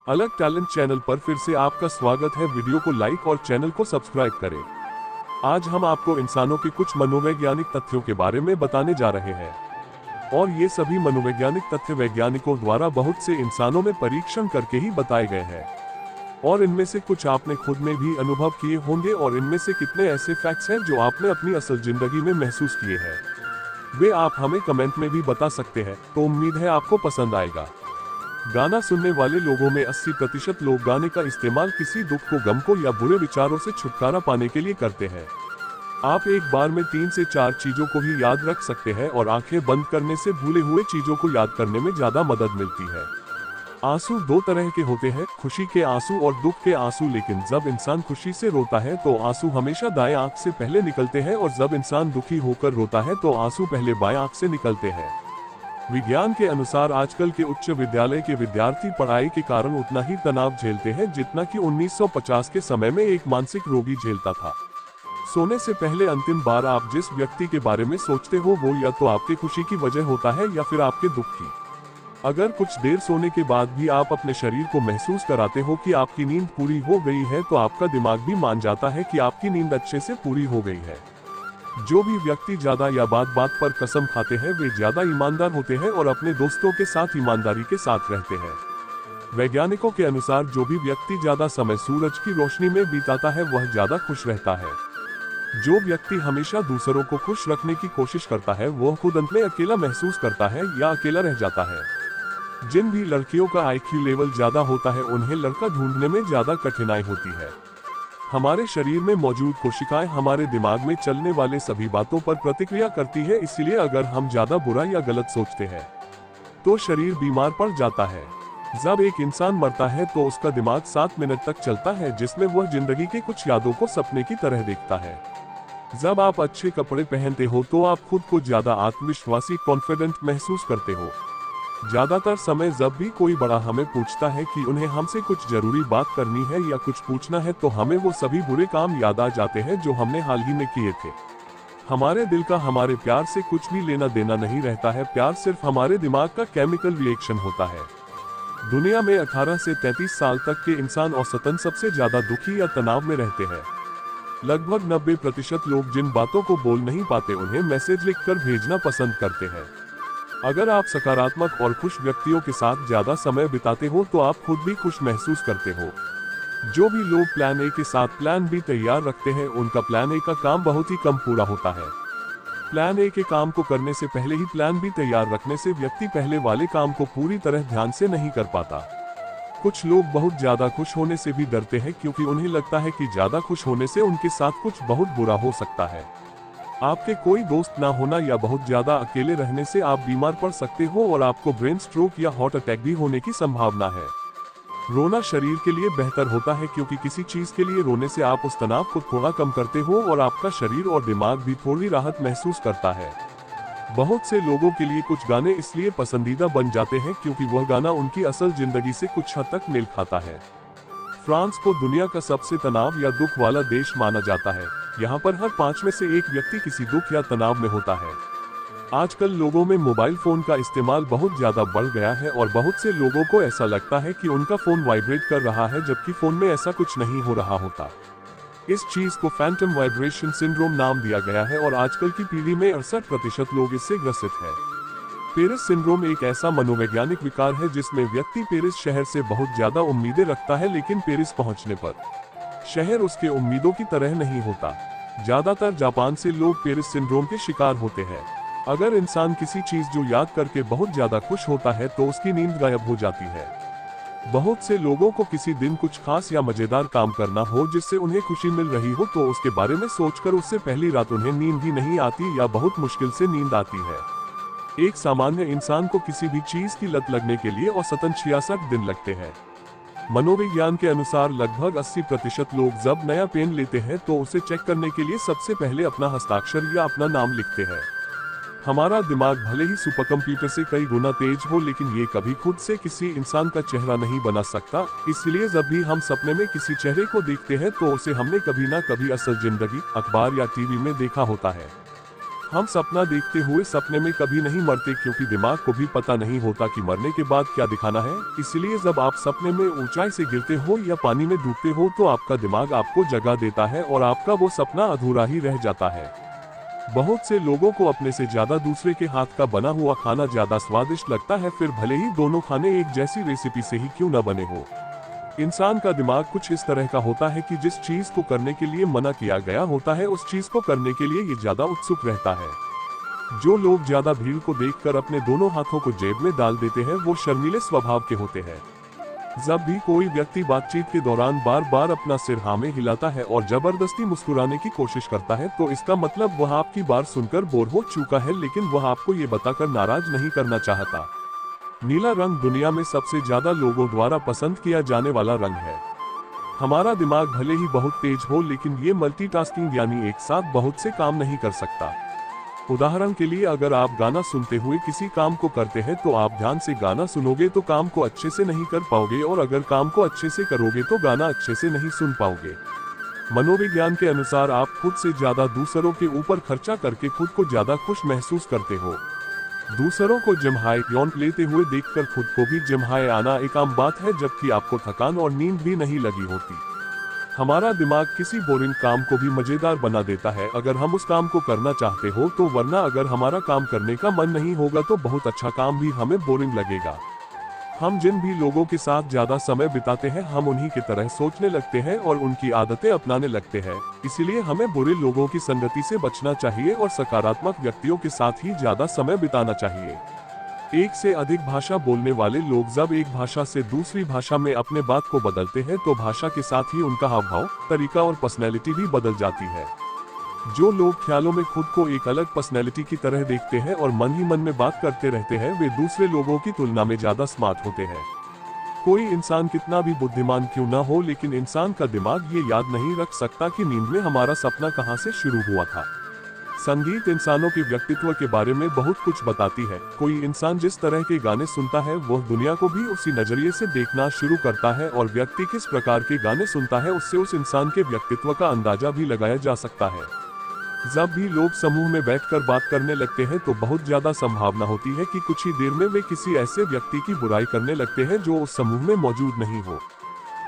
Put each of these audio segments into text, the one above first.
अलग talent channel पर फिर से आपका स्वागत है। वीडियो को लाइक और चैनल को सब्सक्राइब करें। आज हम आपको इंसानों के कुछ मनोवैज्ञानिक तथ्यों के बारे में बताने जा रहे हैं और ये सभी मनोवैज्ञानिक तथ्य वैज्ञानिकों द्वारा बहुत से इंसानों में परीक्षण करके ही बताए गए हैं और इनमें से कुछ आपने खुद में भी अनुभव किए होंगे और इनमें से कितने ऐसे फैक्ट्स हैं जो आपने अपनी असल जिंदगी में महसूस किए हैं, वे आप हमें कमेंट में भी बता सकते हैं। तो उम्मीद है आपको पसंद आएगा। गाना सुनने वाले लोगों में 80% लोग गाने का इस्तेमाल किसी दुख को, गम को या बुरे विचारों से छुटकारा पाने के लिए करते हैं। आप एक बार में 3 से 4 चीजों को ही याद रख सकते हैं और आंखें बंद करने से भूले हुए चीजों को याद करने में ज्यादा मदद मिलती है। आंसू 2 तरह के होते हैं, खुशी के आंसू और दुख के आंसू। लेकिन जब इंसान खुशी से रोता है तो आंसू हमेशा दाएं आंख से पहले निकलते हैं और जब इंसान दुखी होकर रोता है तो आंसू पहले बाएं आंख से निकलते हैं। विज्ञान के अनुसार आजकल के उच्च विद्यालय के विद्यार्थी पढ़ाई के कारण उतना ही तनाव झेलते हैं जितना कि 1950 के समय में एक मानसिक रोगी झेलता था। सोने से पहले अंतिम बार आप जिस व्यक्ति के बारे में सोचते हो वो या तो आपके खुशी की वजह होता है या फिर आपके दुख की। अगर कुछ देर सोने के बाद भी आप अपने शरीर को महसूस कराते हो कि आपकी नींद पूरी हो गई है तो आपका दिमाग भी मान जाता है कि आपकी नींद अच्छे से पूरी हो गई है। जो भी व्यक्ति ज्यादा या बात बात पर कसम खाते हैं वे ज्यादा ईमानदार होते हैं और अपने दोस्तों के साथ ईमानदारी के साथ रहते हैं। वैज्ञानिकों के अनुसार जो भी व्यक्ति ज्यादा समय सूरज की रोशनी में बिताता है वह ज्यादा खुश रहता है। जो व्यक्ति हमेशा दूसरों को खुश रखने की कोशिश करता है वह खुद अंत में अकेला महसूस करता है या अकेला रह जाता है। जिन भी लड़कियों का IQ लेवल ज्यादा होता है उन्हें लड़का ढूंढने में ज्यादा कठिनाई होती है। हमारे शरीर में मौजूद कोशिकाएं हमारे दिमाग में चलने वाले सभी बातों पर प्रतिक्रिया करती है, इसलिए अगर हम ज्यादा बुरा या गलत सोचते हैं तो शरीर बीमार पड़ जाता है। जब एक इंसान मरता है तो उसका दिमाग 7 मिनट तक चलता है जिसमें वह जिंदगी की कुछ यादों को सपने की तरह देखता है। जब आप अच्छे कपड़े पहनते हो तो आप खुद को ज्यादा आत्मविश्वासी, कॉन्फिडेंट महसूस करते हो। ज्यादातर समय जब भी कोई बड़ा हमें पूछता है कि उन्हें हमसे कुछ जरूरी बात करनी है या कुछ पूछना है तो हमें वो सभी बुरे काम याद आ जाते हैं जो हमने हाल ही में किए थे। हमारे दिल का हमारे प्यार से कुछ भी लेना देना नहीं रहता है। प्यार सिर्फ हमारे दिमाग का केमिकल रिएक्शन होता है। दुनिया में 18 से 33 साल तक के इंसान औसतन सबसे ज्यादा दुखी या तनाव में रहते हैं। लगभग 90% लोग जिन बातों को बोल नहीं पाते उन्हें मैसेज लिखकर भेजना पसंद करते हैं। अगर आप सकारात्मक और खुश व्यक्तियों के साथ ज्यादा समय बिताते हो तो आप खुद भी खुश महसूस करते हो। जो भी लोग प्लान A के साथ प्लान B तैयार रखते हैं उनका प्लान A का काम बहुत ही कम पूरा होता है। प्लान A के काम को करने से पहले ही प्लान B तैयार रखने से व्यक्ति पहले वाले काम को पूरी तरह ध्यान से नहीं कर पाता। कुछ लोग बहुत ज्यादा खुश होने से भी डरते हैं क्योंकि उन्हें लगता है कि ज्यादा खुश होने से उनके साथ कुछ बहुत बुरा हो सकता है। आपके कोई दोस्त ना होना या बहुत ज्यादा अकेले रहने से आप बीमार पड़ सकते हो और आपको ब्रेन स्ट्रोक या हार्ट अटैक भी होने की संभावना है। रोना शरीर के लिए बेहतर होता है क्योंकि किसी चीज के लिए रोने से आप उस तनाव को थोड़ा कम करते हो और आपका शरीर और दिमाग भी थोड़ी राहत महसूस करता है। बहुत से लोगों के लिए कुछ गाने इसलिए पसंदीदा बन जाते हैं क्योंकि वह गाना उनकी असल जिंदगी से कुछ हद तक मेल खाता है। फ्रांस को दुनिया का सबसे तनाव या दुख वाला देश माना जाता है। यहाँ पर हर 5 में से 1 व्यक्ति किसी दुख या तनाव में होता है। आजकल लोगों में मोबाइल फोन का इस्तेमाल बहुत ज्यादा बढ़ गया है और बहुत से लोगों को ऐसा लगता है कि उनका फोन वाइब्रेट कर रहा है जबकि फोन में ऐसा कुछ नहीं हो रहा होता। इस चीज को फैंटम वाइब्रेशन सिंड्रोम नाम दिया गया है और आजकल की पीढ़ी में 68% लोग इससे ग्रसित है। पेरिस सिंड्रोम एक ऐसा मनोवैज्ञानिक विकार है जिसमें व्यक्ति पेरिस शहर से बहुत ज्यादा उम्मीदें रखता है लेकिन पेरिस पहुंचने पर शहर उसके उम्मीदों की तरह नहीं होता। ज्यादातर जापान से लोग पेरिस सिंड्रोम के शिकार होते हैं। अगर इंसान किसी चीज जो याद करके बहुत ज्यादा खुश होता है तो उसकी नींद गायब हो जाती है। बहुत से लोगों को किसी दिन कुछ खास या मजेदार काम करना हो जिससे उन्हें खुशी मिल रही हो तो उसके बारे में सोचकर उससे पहली रात उन्हें नींद ही नहीं आती या बहुत मुश्किल से नींद आती है। एक सामान्य इंसान को किसी भी चीज की लत लगने के लिए औसतन 66 दिन लगते हैं। मनोविज्ञान के अनुसार लगभग 80% लोग जब नया पेन लेते हैं तो उसे चेक करने के लिए सबसे पहले अपना हस्ताक्षर या अपना नाम लिखते हैं। हमारा दिमाग भले ही सुपर कंप्यूटर से कई गुना तेज हो लेकिन ये कभी खुद से किसी इंसान का चेहरा नहीं बना सकता। इसलिए जब भी हम सपने में किसी चेहरे को देखते हैं तो उसे हमने कभी ना कभी असल जिंदगी, अखबार या टीवी में देखा होता है। हम सपना देखते हुए सपने में कभी नहीं मरते, क्योंकि दिमाग को भी पता नहीं होता कि मरने के बाद क्या दिखाना है। इसलिए जब आप सपने में ऊंचाई से गिरते हो या पानी में डूबते हो तो आपका दिमाग आपको जगा देता है और आपका वो सपना अधूरा ही रह जाता है। बहुत से लोगों को अपने से ज्यादा दूसरे के हाथ का बना हुआ खाना ज्यादा स्वादिष्ट लगता है, फिर भले ही दोनों खाने एक जैसी रेसिपी से ही क्यों न बने हो। इंसान का दिमाग कुछ इस तरह का होता है कि जिस चीज को करने के लिए मना किया गया होता है उस चीज को करने के लिए ये ज्यादा उत्सुक रहता है। जो लोग ज्यादा भीड़ को देखकर अपने दोनों हाथों को जेब में डाल देते हैं वो शर्मीले स्वभाव के होते हैं। जब भी कोई व्यक्ति बातचीत के दौरान बार बार अपना सिर हाँ में हिलाता है और जबरदस्ती मुस्कुराने की कोशिश करता है तो इसका मतलब वह आपकी बात सुनकर बोर हो चुका है, लेकिन वह आपको ये बताकर नाराज नहीं करना चाहता। नीला रंग दुनिया में सबसे ज्यादा लोगों द्वारा पसंद किया जाने वाला रंग है। हमारा दिमाग भले ही बहुत तेज हो, लेकिन ये मल्टीटास्किंग यानी एक साथ बहुत से काम नहीं कर सकता। उदाहरण के लिए अगर आप गाना सुनते हुए किसी काम को करते हैं तो आप ध्यान से गाना सुनोगे तो काम को अच्छे से नहीं कर पाओगे, और अगर काम को अच्छे से करोगे तो गाना अच्छे से नहीं सुन पाओगे। मनोविज्ञान के अनुसार आप खुद से ज्यादा दूसरों के ऊपर खर्चा करके खुद को ज्यादा खुश महसूस करते हो। दूसरों को जिम्हाई यौन लेते हुए देखकर खुद को भी जिम्हाए आना एक आम बात है, जबकि आपको थकान और नींद भी नहीं लगी होती। हमारा दिमाग किसी बोरिंग काम को भी मजेदार बना देता है अगर हम उस काम को करना चाहते हो तो, वरना अगर हमारा काम करने का मन नहीं होगा तो बहुत अच्छा काम भी हमें बोरिंग लगेगा। हम जिन भी लोगों के साथ ज्यादा समय बिताते हैं हम उन्हीं की तरह सोचने लगते हैं और उनकी आदतें अपनाने लगते हैं। इसीलिए हमें बुरे लोगों की संगति से बचना चाहिए और सकारात्मक व्यक्तियों के साथ ही ज्यादा समय बिताना चाहिए। एक से अधिक भाषा बोलने वाले लोग जब एक भाषा से दूसरी भाषा में अपने बात को बदलते हैं तो भाषा के साथ ही उनका हाव भाव, तरीका और पर्सनैलिटी भी बदल जाती है। जो लोग ख्यालों में खुद को एक अलग पर्सनैलिटी की तरह देखते हैं और मन ही मन में बात करते रहते हैं वे दूसरे लोगों की तुलना में ज्यादा स्मार्ट होते हैं। कोई इंसान कितना भी बुद्धिमान क्यों ना हो, लेकिन इंसान का दिमाग ये याद नहीं रख सकता कि नींद में हमारा सपना कहाँ से शुरू हुआ था। संगीत इंसानों के व्यक्तित्व के बारे में बहुत कुछ बताती है। कोई इंसान जिस तरह के गाने सुनता है वह दुनिया को भी उसी नजरिए से देखना शुरू करता है, और व्यक्ति किस प्रकार के गाने सुनता है उससे उस इंसान के व्यक्तित्व का अंदाजा भी लगाया जा सकता है। जब भी लोग समूह में बैठकर बात करने लगते हैं तो बहुत ज्यादा संभावना होती है कि कुछ ही देर में वे किसी ऐसे व्यक्ति की बुराई करने लगते हैं जो उस समूह में मौजूद नहीं हो।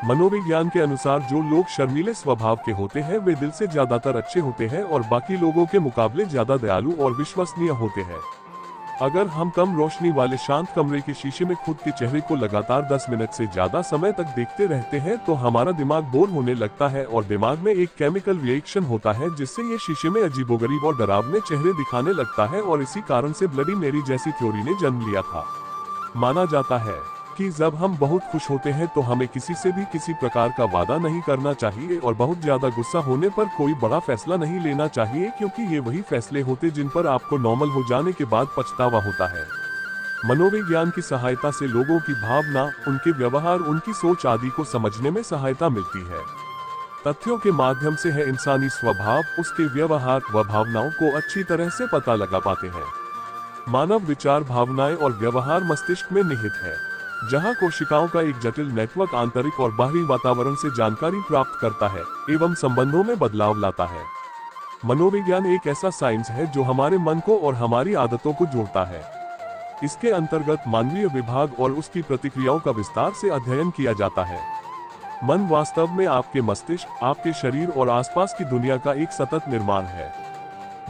मनोविज्ञान के अनुसार जो लोग शर्मीले स्वभाव के होते हैं वे दिल से ज्यादातर अच्छे होते हैं और बाकी लोगों के मुकाबले ज्यादा दयालु और विश्वसनीय होते हैं। अगर हम कम रोशनी वाले शांत कमरे के शीशे में खुद के चेहरे को लगातार 10 मिनट से ज्यादा समय तक देखते रहते हैं तो हमारा दिमाग बोर होने लगता है और दिमाग में एक केमिकल रिएक्शन होता है जिससे ये शीशे में अजीबोगरीब और डरावने चेहरे दिखाने लगता है, और इसी कारण से ब्लडी मेरी जैसी थ्योरी ने जन्म लिया था। माना जाता है कि जब हम बहुत खुश होते हैं तो हमें किसी से भी किसी प्रकार का वादा नहीं करना चाहिए और बहुत ज्यादा गुस्सा होने पर कोई बड़ा फैसला नहीं लेना चाहिए, क्योंकि ये वही फैसले होते जिन पर आपको नॉर्मल हो जाने के बाद पछतावा होता है। मनोविज्ञान की सहायता से लोगों की भावना, उनके व्यवहार, उनकी सोच आदि को समझने में सहायता मिलती है। तथ्यों के माध्यम से है इंसानी स्वभाव, उसके व्यवहार व भावनाओं को अच्छी तरह से पता लगा पाते हैं। मानव विचार, भावनाएं और व्यवहार मस्तिष्क में निहित है, जहां कोशिकाओं का एक जटिल नेटवर्क आंतरिक और बाहरी वातावरण से जानकारी प्राप्त करता है एवं संबंधों में बदलाव लाता है। मनोविज्ञान एक ऐसा साइंस है जो हमारे मन को और हमारी आदतों को जोड़ता है। इसके अंतर्गत मानवीय विभाग और उसकी प्रतिक्रियाओं का विस्तार से अध्ययन किया जाता है। मन वास्तव में आपके मस्तिष्क, आपके शरीर और आसपास की दुनिया का एक सतत निर्माण है।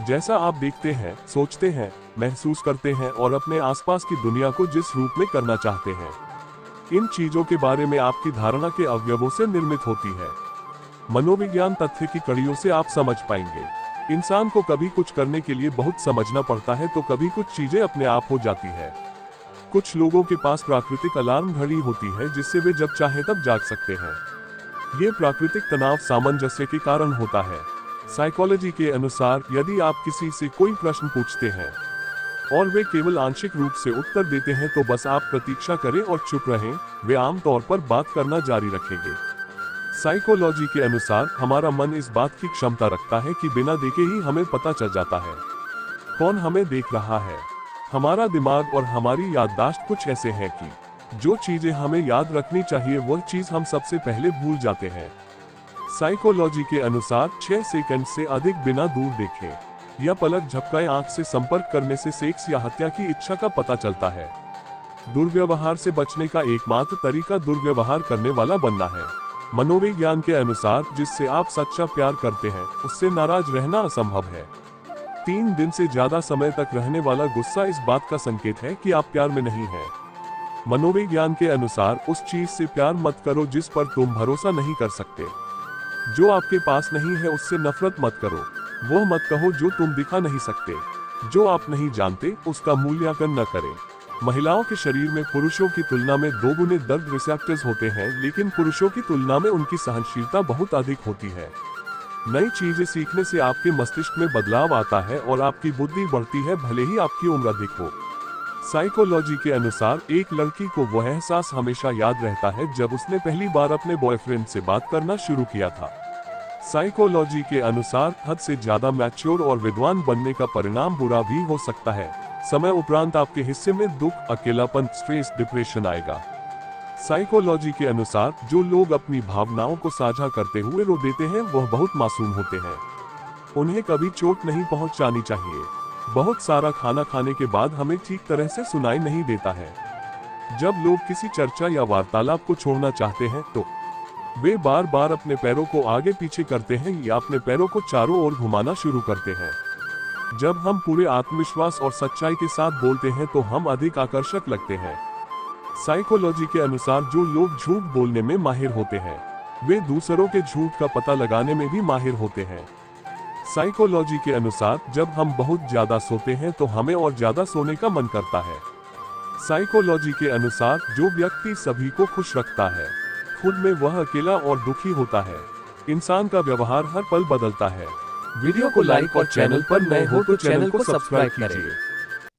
जैसा आप देखते हैं, सोचते हैं, महसूस करते हैं और अपने आसपास की दुनिया को जिस रूप में करना चाहते हैं, इन चीजों के बारे में आपकी धारणा के अवयवों से निर्मित होती है। मनोविज्ञान तथ्य की कड़ियों से आप समझ पाएंगे। इंसान को कभी कुछ करने के लिए बहुत समझना पड़ता है तो कभी कुछ चीजें अपने आप हो जाती है। कुछ लोगों के पास प्राकृतिक अलार्म घड़ी होती है जिससे वे जब चाहे तब जाग सकते हैं। ये प्राकृतिक तनाव सामंजस्य के कारण होता है। साइकोलॉजी के अनुसार यदि आप किसी से कोई प्रश्न पूछते हैं और वे केवल आंशिक रूप से उत्तर देते हैं तो बस आप प्रतीक्षा करें और चुप रहें, वे आमतौर पर बात करना जारी रखेंगे। साइकोलॉजी के अनुसार हमारा मन इस बात की क्षमता रखता है कि बिना देखे ही हमें पता चल जाता है कौन हमें देख रहा है। हमारा दिमाग और हमारी याददाश्त कुछ ऐसे हैं कि जो चीजें हमें याद रखनी चाहिए वह चीज हम सबसे पहले भूल जाते हैं। साइकोलॉजी के अनुसार 6 सेकंड से अधिक बिना दूर देखे या पलक झपकाए आंख से संपर्क करने से सेक्स या हत्या की इच्छा का पता चलता है। दुर्व्यवहार से बचने का एकमात्र तरीका दुर्व्यवहार करने वाला बनना है। मनोविज्ञान के अनुसार जिससे आप सच्चा प्यार करते हैं उससे नाराज रहना असंभव है। 3 दिन से ज्यादा समय तक रहने वाला गुस्सा इस बात का संकेत है कि आप प्यार में नहीं हैं। मनोविज्ञान के अनुसार उस चीज से प्यार मत करो जिस पर तुम भरोसा नहीं कर सकते। जो आपके पास नहीं है उससे नफरत मत करो। वो मत कहो जो तुम दिखा नहीं सकते। जो आप नहीं जानते उसका मूल्यांकन न करें। महिलाओं के शरीर में पुरुषों की तुलना में 2 गुने दर्द रिसेप्टर्स होते हैं, लेकिन पुरुषों की तुलना में उनकी सहनशीलता बहुत अधिक होती है। नई चीजें सीखने से आपके मस्तिष्क में बदलाव आता है और आपकी बुद्धि बढ़ती है, भले ही आपकी उम्र अधिक हो। साइकोलॉजी के अनुसार एक लड़की को वह एहसास हमेशा याद रहता है जब उसने पहली बार अपने बॉयफ्रेंड से बात करना शुरू किया था। साइकोलॉजी के अनुसार हद से ज्यादा मैच्योर और विद्वान बनने का परिणाम बुरा भी हो सकता है। समय उपरांत आपके हिस्से में दुख, अकेलापन, स्ट्रेस, डिप्रेशन आएगा। साइकोलॉजी के अनुसार जो लोग अपनी भावनाओं को साझा करते हुए रो देते हैं वह बहुत मासूम होते हैं। उन्हें कभी चोट नहीं पहुंचानी चाहिए। बहुत सारा खाना खाने के बाद हमें ठीक तरह से सुनाई नहीं देता है। जब लोग किसी चर्चा या वार्तालाप को छोड़ना चाहते हैं तो वे बार बार अपने पैरों को आगे पीछे करते हैं या अपने पैरों को चारों ओर घुमाना शुरू करते हैं। जब हम पूरे आत्मविश्वास और सच्चाई के साथ बोलते हैं तो हम अधिक आकर्षक लगते हैं। साइकोलॉजी के अनुसार जो लोग झूठ बोलने में माहिर होते हैं वे दूसरों के झूठ का पता लगाने में भी माहिर होते हैं। साइकोलॉजी के अनुसार जब हम बहुत ज्यादा सोते हैं तो हमें और ज्यादा सोने का मन करता है। साइकोलॉजी के अनुसार जो व्यक्ति सभी को खुश रखता है खुद में वह अकेला और दुखी होता है। इंसान का व्यवहार हर पल बदलता है। वीडियो को लाइक और चैनल पर नए हो तो चैनल को सब्सक्राइब करें।